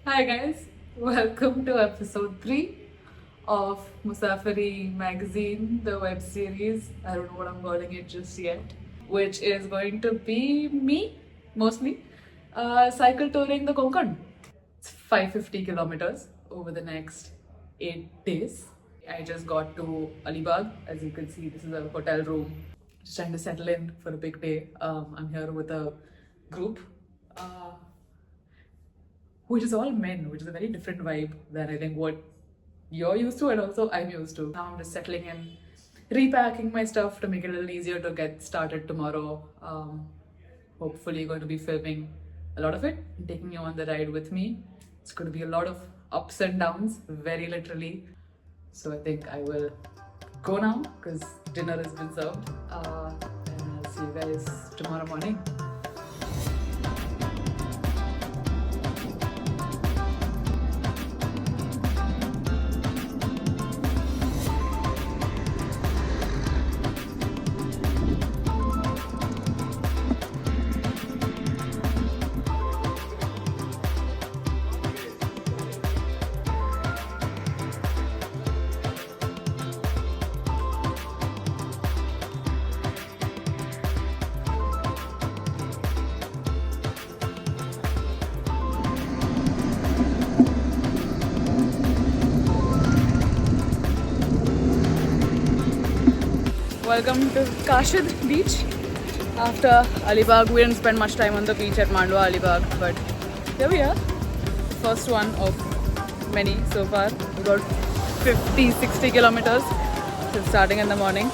Hi guys, welcome to episode 3 of Musafiri magazine, the web series. I don't know what I'm calling it just yet, which is going to be me mostly cycle touring the Konkan. It's 550 kilometers over the next 8 days. I just got to Alibag. As you can see, this is a hotel room. Just trying to settle in for a big day. I'm here with a group. Uh, which is all men, which is a very different vibe than I think what you're used to and also I'm used to. Now I'm just settling in, repacking my stuff to make it a little easier to get started tomorrow. Hopefully, going to be filming a lot of it and taking you on the ride with me. It's going to be a lot of ups and downs, very literally. So I think I will go now because dinner has been served. And I'll see you guys tomorrow morning. Welcome to Kashid beach. After Alibag, we didn't spend much time on the beach at Mandwa Alibag, but here we are. First one of many so far. We got 50-60 kilometers since starting in the morning.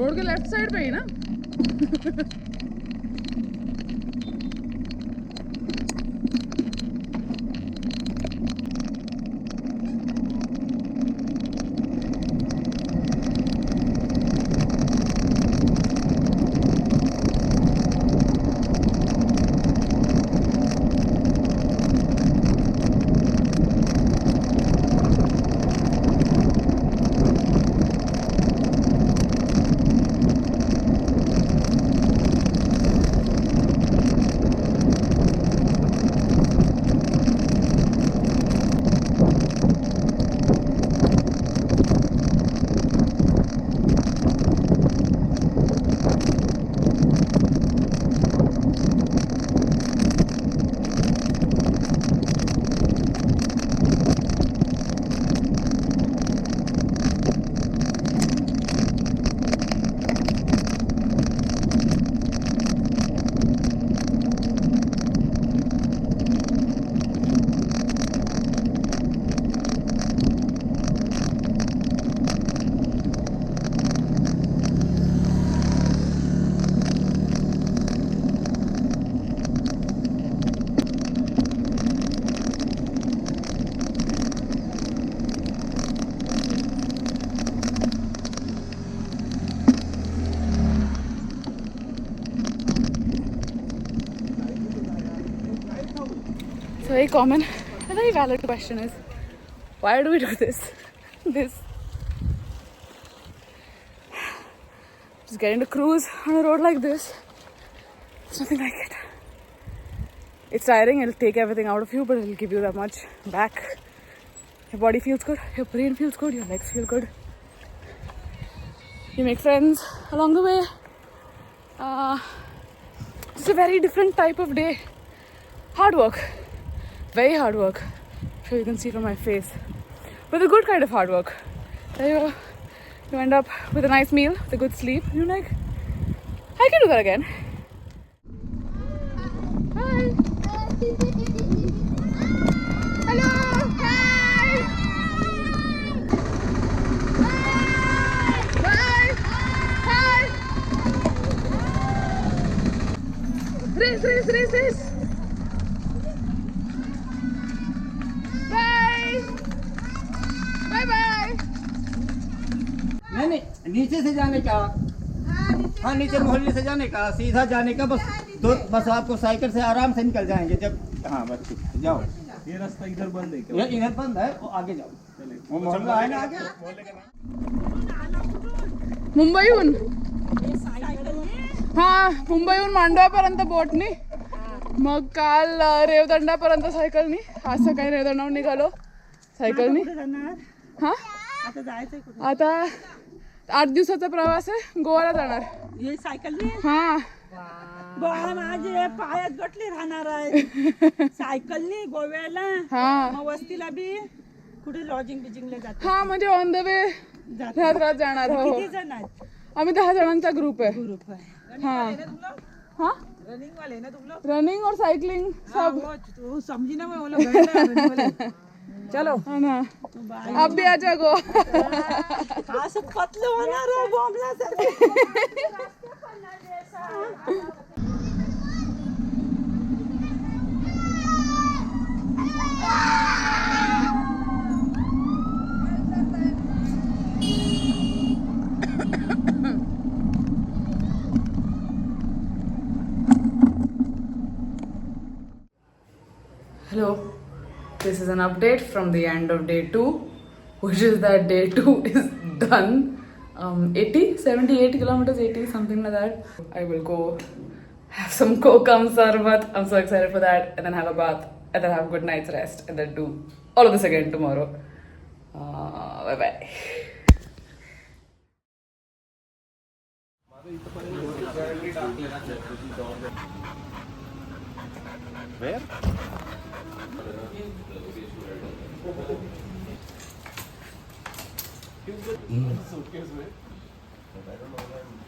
Road के left side पे ही ना So very common, a very valid question is, why do we do this? Just getting to cruise on a road like this, it's nothing like it. It's tiring, it'll take everything out of you, but it'll give you that much back. Your body feels good, your brain feels good, your legs feel good. You make friends along the way. It's a very different type of day. Hard work. Very hard work. I'm sure you can see from my face. with a good kind of hard work. You end up with a nice meal, with a good sleep, and you're like, I can do that again. Hi. Hello. Hi. Bye. Hi. Race. Bye. Bye. नहीं नीचे से जाने का। हाँ नीचे मोहल्ले से जाने का, सीधा जाने का बस आपको साइकिल से आराम से निकल जाएंगे जब। हाँ बस जाओ। ये रास्ता इधर बंद है क्या? इधर बंद है, वो आगे जाओ। वो मोहल्ला है ना आगे। मुंबईहून हा मुंबईहून मांडवापर्यंत बोटनी, मग काल रेवदंडापर्यंत सायकलनी, आज सकाळी रेवदंडावरून निघालो सायकलनी. हा आता 8 दिवसाचा प्रवास आहे, गोवाला जाणार. ये सायकल हा बाळा माझे पायात गटले राहणार आहे सायकलनी गोव्याला. हा मग वस्तीला बी कुठे लॉजिंग बिजिंगला जाते. हा म्हणजे ऑन द वे राहत जाणार. हो किती जण आहेत? आम्ही 10 जणांचा ग्रुप आहे. ग्रुप आहे. हाँ हाँ रनिंग वाले ना तुम लोग? रनिंग और साइकिलिंग सब. तू समझी ना, मैं वो लोग रनिंग वाले. चलो है ना, आप भी आ जाओ. असं पतलं होणार आहे बॉम्बला sir. Hello, this is an update from the end of day 2, which is that day 2 is done. 78 kilometers, 80, something like that. I will go have some kokam sarbat. I'm so excited for that. And then have a bath. And then have a good night's rest. And then do all of this again tomorrow. Bye-bye. Where?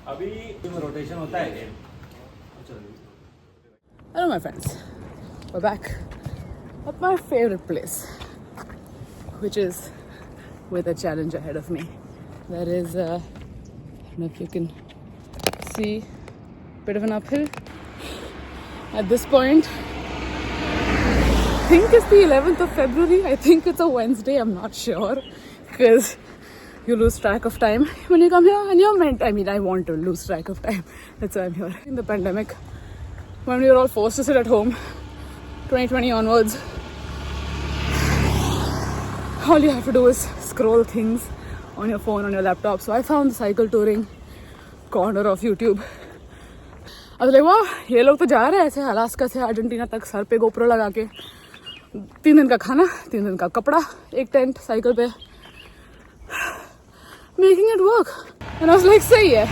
अभी rotation होता है. Hello my friends, we're back at my favorite place, which is with a challenge ahead of me. There is I don't know if you can see, a bit of an uphill. At this point, I think it's the 11th of February. I think it's a Wednesday, I'm not sure, because you lose track of time when you come here, and you're meant, I want to lose track of time. That's why I'm here. In the pandemic, when we were all forced to sit at home, 2020 onwards, all you have to do is scroll things on your phone, on your laptop. So I found the cycle touring corner of YouTube. I was like, wow, ये लोग तो जा रहे हैं ऐसे Alaska से Argentina तक, sir पे गोप्रो लगा के, 3 दिन का खाना, 3 दिन का कपड़ा, एक टेंट साइकिल पे, making it work. And I was like, सही है,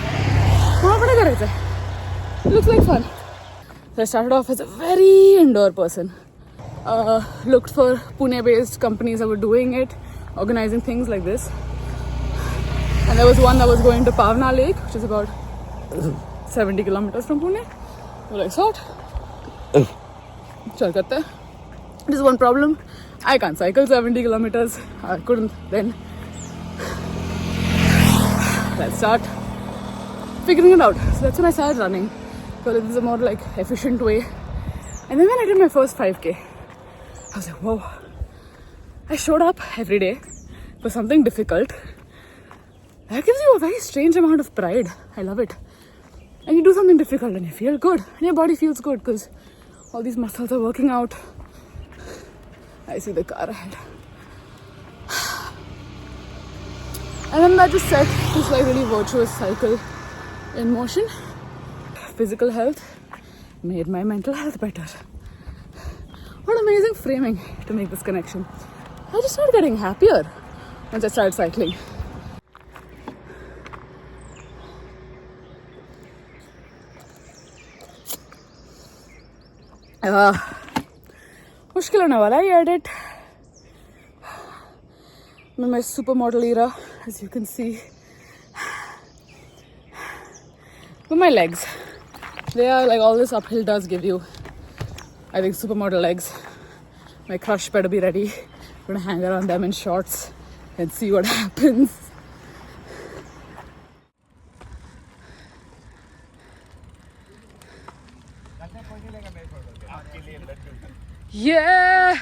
वहाँ पड़ा कर रहे थे. Looks like fun. So I started off as a very indoor person. Looked for Pune-based companies that were doing it, organizing things like this. And there was one that was going to Pavna Lake, which is about 70 kilometers from Pune. We're like, sort. Chal karte. There's one problem. I can't cycle 70 kilometers. I couldn't then. Let's start figuring it out. So that's when I started running. So this is a more like efficient way. And then when I did my first 5K, I was like, whoa. I showed up every day for something difficult. That gives you a very strange amount of pride. I love it. And you do something difficult and you feel good. And your body feels good because all these muscles are working out. I see the car ahead. And then that just set this like really virtuous cycle in motion. Physical health made my mental health better. What amazing framing to make this connection. I just started getting happier once I started cycling. मुश्किल होने वाला है ये edit. I'm in my supermodel era, as you can see. But my legs, they are like, all this uphill does give you, I think, supermodel legs. My crush better be ready. I'm gonna hang around them in shorts and see what happens. Yeah!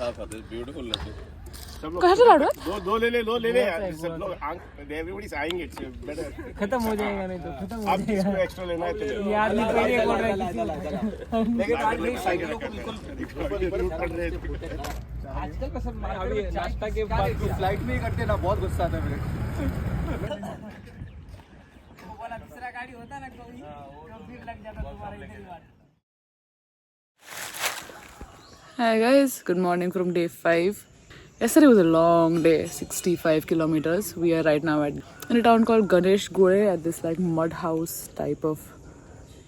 Beautiful laddu कहाँ से लाडू? दो ले ले यार सब लोग everybody is आएंगे इट्स बेटर खत्म हो जाएगा नहीं तो खत्म हो अब जिसको एक्स्ट्रा लेना है तो यार नहीं पहले एक ऑर्डर लेकिन आज नहीं साइकिलों को बिल्कुल कर रहे हैं आजकल का सब अभी नाश्ता के बाद फ्लाइट में ही करते ना बहुत गुस्सा आता है मेरे वाला दूसरा गाड़ी होता ना कोई तो फिर लग जाता तुम्हारा इधर ही Hi guys, good morning from day 5. Yesterday was a long day, 65 kilometers. We are right now in a town called Ganesh Gore at this like mud house type of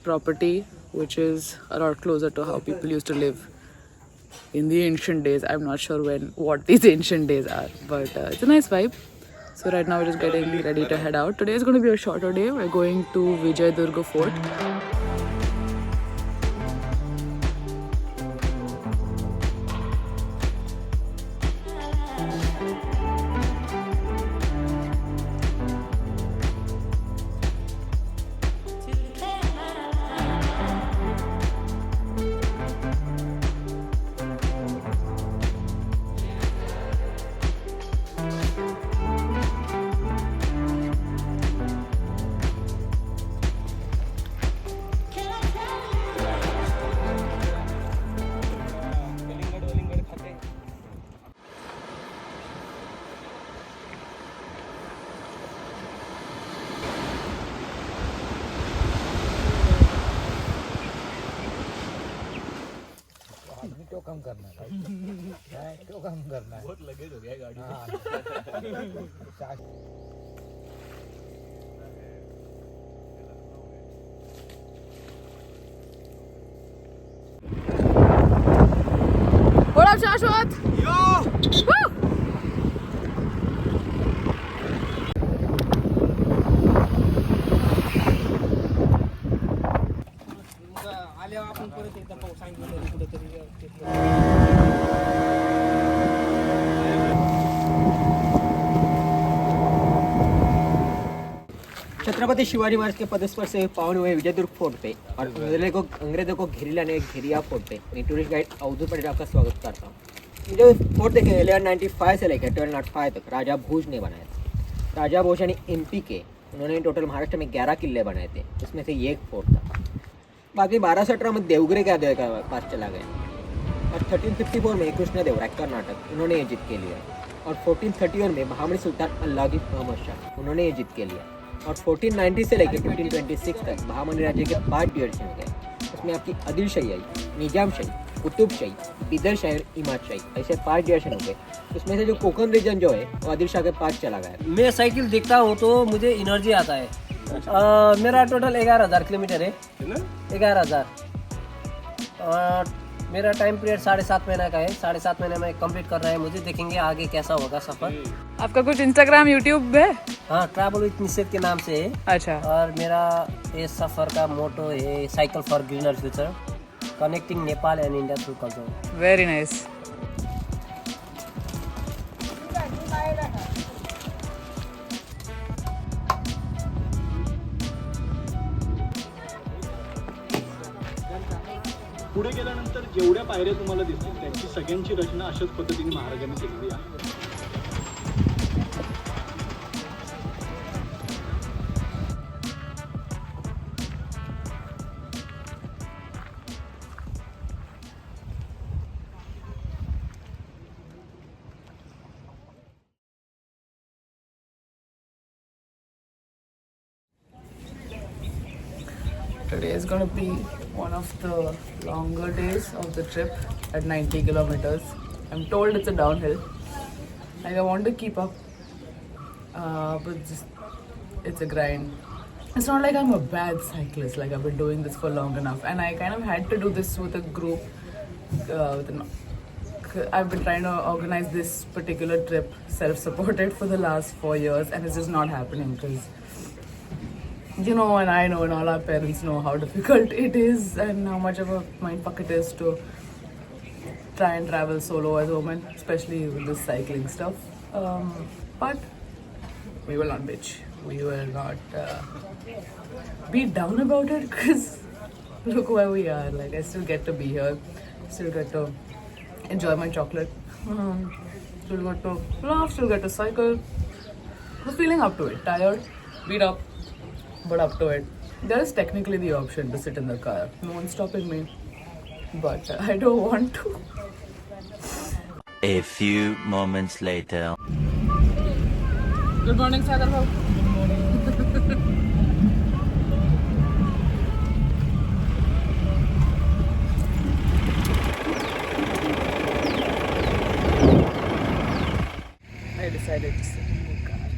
property, which is a lot closer to how people used to live in the ancient days. I'm not sure what these ancient days are, but it's a nice vibe. So right now we're just getting ready to head out. Today is going to be a shorter day. We're going to Vijayadurga Fort. क्यों कम करना है क्यों कम करना है बहुत luggage हो गया गाड़ी में What up, Shashwat? Yo! Woo! आल्यावर आपण परत एकदा पाहू सांगितलं कुठेतरी छत्रपति शिवाजी महाराज के पदस्पर्श से पावन हुए विजयदुर्ग फोर्ट पे और अंग्रेजों को घेरी लाने घेरिया फोर्ट पे मैं टूरिस्ट गाइड अवधूत पटेल आपका स्वागत करता हूँ। जो फोर्ट देखे 1195 से लेकर 1205 तक राजा भोज ने बनाया था। राजा भोज यानी MP के, उन्होंने टोटल महाराष्ट्र में 11 किले बनाए थे, उसमें से ये एक फोर्ट था। बाकी 1217 में देवगिरी के आदि के पास चला गया और 1354 में कृष्णदेवराय कर्नाटक, उन्होंने ये जीत के लिया और 1431 में बहामनी सुल्तान अल्लादीन अहमद शाह, उन्होंने ये जीत के लिया और 1490 से लेकर 1526 तक बहामनी राज्य के 5 डिवीजन हो गए। उसमें आपकी आदिल शाही आई, निजाम शाही, कुतुब शाही, बिदर शाही और इमाद शाही, ऐसे 5 डिवीजन हो गए। उसमें से जो कोकण रीजन जो है वो आदिल शाह के पास चला गया। मैं साइकिल देखता हूँ तो मुझे एनर्जी आता है। मेरा टोटल 11,000 किलोमीटर है। 11,000 और मेरा टाइम पीरियड 7.5 महीना का है। 7.5 महीने में कंप्लीट कर रहा है। मुझे देखेंगे आगे कैसा होगा सफर। आपका कुछ इंस्टाग्राम यूट्यूब है? हाँ, ट्रैवल विद निषेध के नाम से है। अच्छा। और मेरा ये सफर का मोटो है cycle for greener future, connecting Nepal and India through culture. Very nice. पुढे गेल्यानंतर जेवढ्या पायऱ्या तुम्हाला दिसतील त्यांची सगळ्यांची रचना अशाच पद्धतीने महाराजांनी केलेली आहे. Today is going to be one of the longer days of the trip at 90 kilometers. I'm told it's a downhill. Like I want to keep up, but just, it's a grind. It's not like I'm a bad cyclist, like I've been doing this for long enough. And I kind of had to do this with a group, with a I've been trying to organize this particular trip self-supported for the last 4 years, and it's just not happening because, you know, and I know, and all our parents know how difficult it is and how much of a mindfuck it is to try and travel solo as a woman, especially with this cycling stuff. But we will not bitch. We will not be down about it because look where we are. Like, I still get to be here, still get to enjoy my chocolate, still get to laugh, still get to cycle. I'm feeling up to it. Tired, beat up, but up to it. There is technically the option to sit in the car. No one's stopping me, but I don't want to. A few moments later. Good morning, Sagar Bhau. I decided to sit in the car.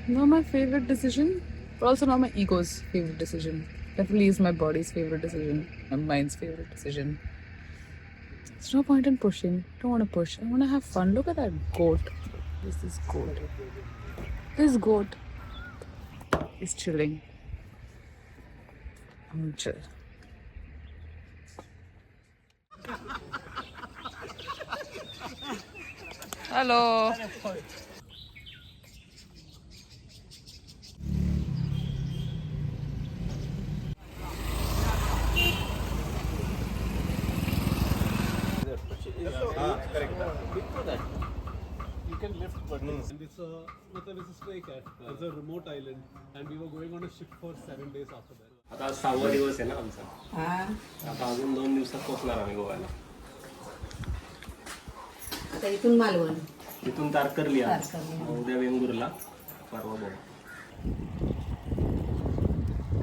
Not my favorite decision, but also not my ego's favorite decision. Definitely is my body's favorite decision, and mind's favorite decision. There's no point in pushing. Don't want to push. I want to have fun. Look at that goat. This is goat. This goat is chilling. I'm gonna chill. Hello. You can lift buttons. And it's a stray cat. It's a remote island, and we were going on a ship for 7 days after that. आता 6वा दिवस आहे ना आमचा. आता अजून 2 दिवसात पोहोचणार आम्ही गोव्याला. आता इथून मालवण, तिथून तारकर्ली आज, उद्या वेंगुर्ला, परवा Goa.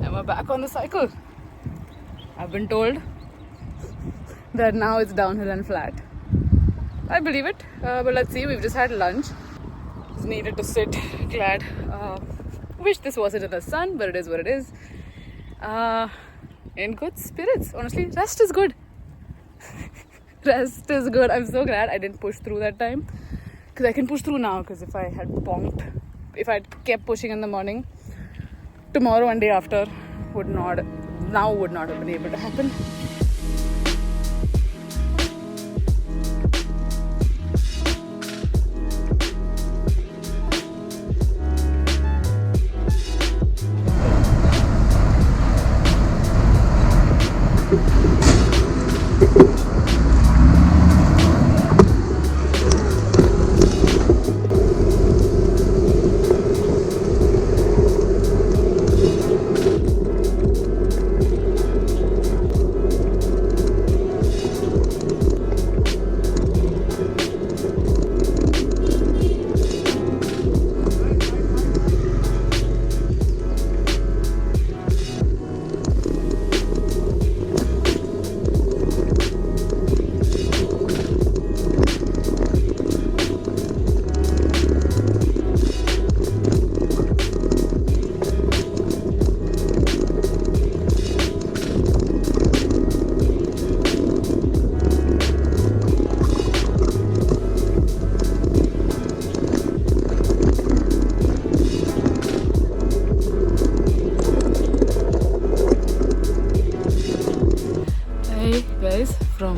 And we're back on the cycle. I've been told that now it's downhill and flat. I believe it, but let's see. We've just had lunch. Just needed to sit. Glad. Wish this wasn't in the sun, but it is what it is. In good spirits. Honestly, rest is good. Rest is good. I'm so glad I didn't push through that time, because I can push through now. Because if I had bonked, if I had kept pushing in the morning, tomorrow and day after would not have been able to happen. Guys, from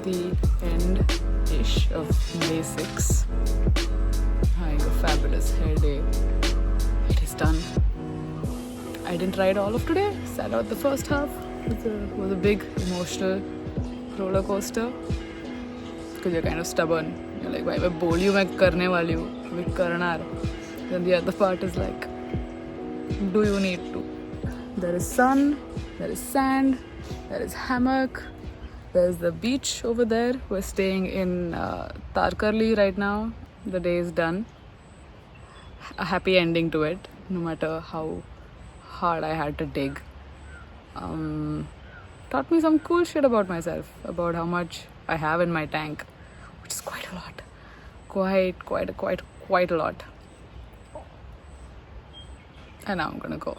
the end-ish of day 6, having a fabulous hair day. It is done. I didn't ride all of today. Sat out the first half. It was a big emotional roller coaster. Because you're kind of stubborn. You're like, why I bold you, मैं करने वाली हूँ, मैं करणार. Then the other part is like, do you need to? There is sun, there is sand, there is hammock. There's the beach over there. We're staying in Tarkarli right now. The day is done. A happy ending to it, no matter how hard I had to dig. Taught me some cool shit about myself, about how much I have in my tank, which is quite a lot. Quite a lot. And now I'm gonna go.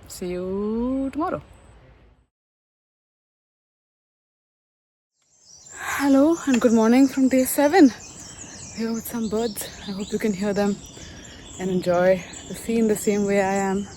See you tomorrow. Hello and good morning from day 7. Here with some birds. I hope you can hear them and enjoy the scene the same way I am.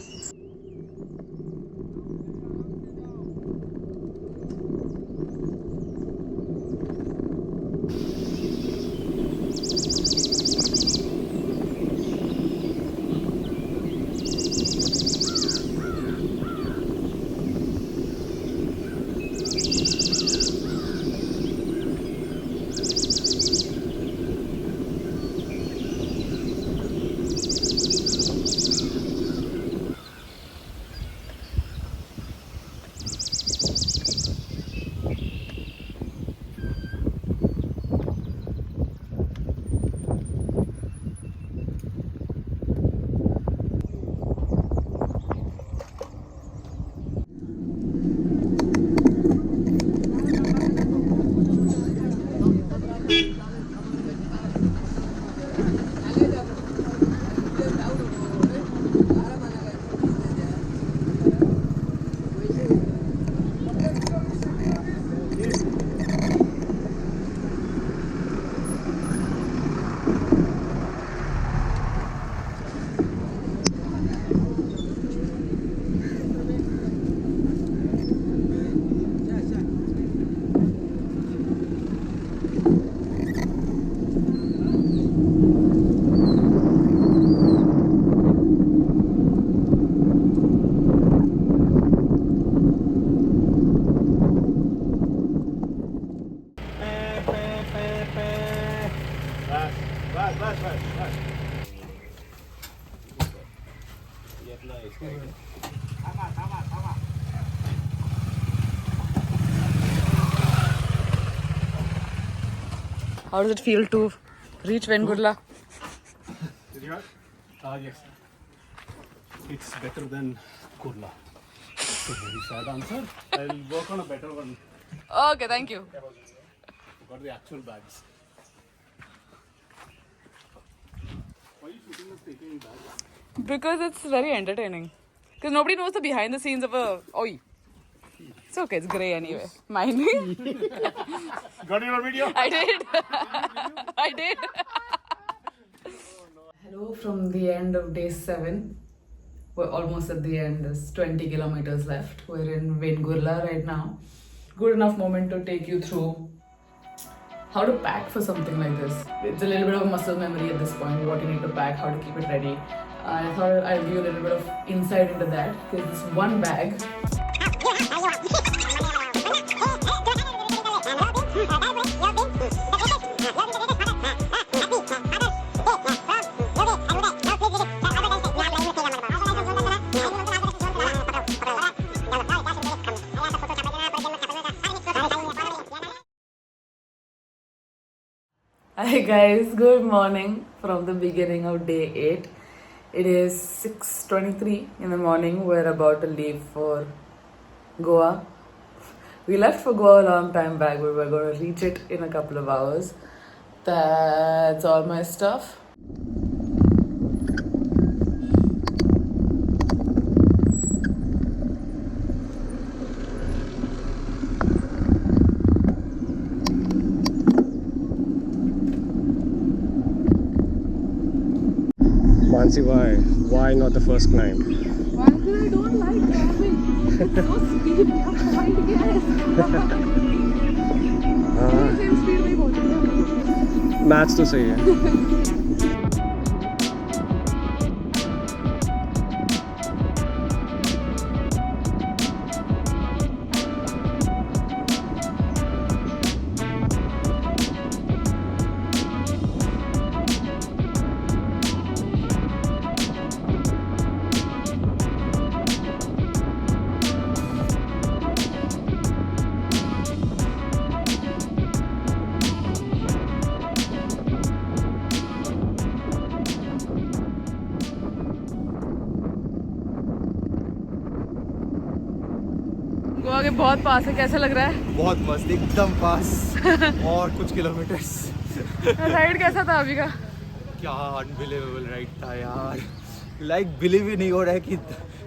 How does it feel to reach Vengurla? Yes. It's better than Kurla. It's a very short answer. I'll work on a better one. Okay, thank you. Got the actual bags. Why are you shooting us taking bags? Because it's very entertaining. Because nobody knows the behind the scenes of a... Oi. It's okay, it's grey anyway. Mind me? Got your video? I did. I did. Hello from the end of day 7. We're almost at the end. There's 20 kilometers left. We're in Vengurla right now. Good enough moment to take you through how to pack for something like this. It's a little bit of muscle memory at this point, what you need to pack, how to keep it ready. I thought I'll give you a little bit of insight into that, because this one bag Hi guys, good morning from the beginning of day 8. It is 6:23 in the morning. We're about to leave for Goa. We left for Goa a long time back, but we're going to reach it in a couple of hours. That's all my stuff. Mansi, why not the first climb? Why? Because I don't like driving. It's so steep. I'm trying to guess. Same speed में पहुंचेंगे. Maths तो सही है. गोवा के बहुत पास है, कैसा लग रहा है? बहुत मस्त, एकदम पास. और कुछ किलोमीटर्स. राइड कैसा था अभी का? क्या अनबिलीवेबल राइड था यार. लाइक बिलीव ही नहीं हो रहा है कि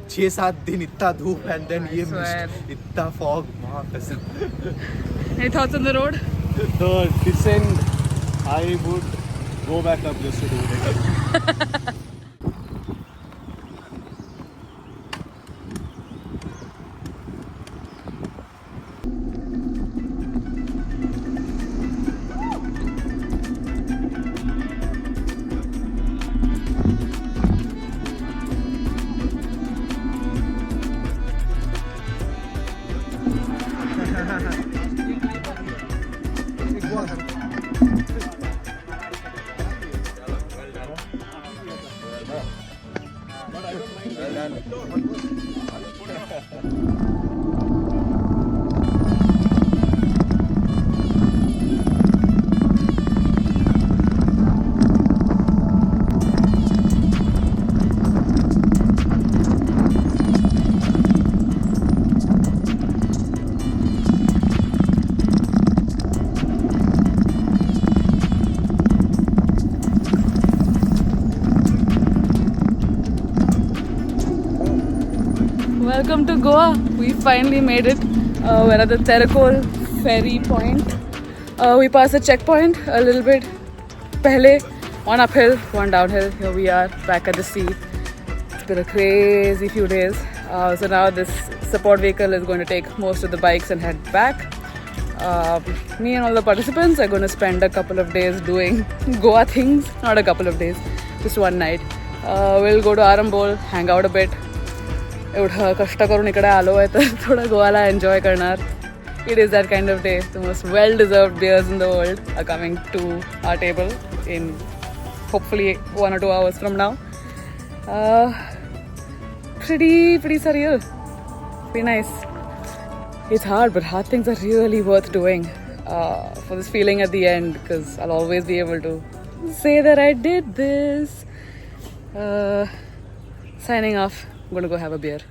6-7 दिन इतना धूप एंड देन ये मिस्ट, इतना फॉग. मां कसम. Any thoughts on the road? the descent, I would go back up just to do it again. Welcome to Goa. We finally made it. We're at the Terrakol ferry point. We passed the checkpoint a little bit. Pehle, one uphill, one downhill. Here we are back at the sea. It's been a crazy few days. So now this support vehicle is going to take most of the bikes and head back. Me and all the participants are going to spend a couple of days doing Goa things. Not a couple of days, just one night. We'll go to Arambol, hang out a bit. एवढं कष्ट करून इकडे आलो आहे तर थोडं गोवाला enjoy करणार. It is that kind of day. The most well-deserved beers in the world are coming to our table in hopefully 1 or 2 hours from now. Pretty surreal. Pretty nice. It's hard, but hard things are really worth doing for this feeling at the end, because I'll always be able to say that I did this. Signing off. I'm gonna go have a beer.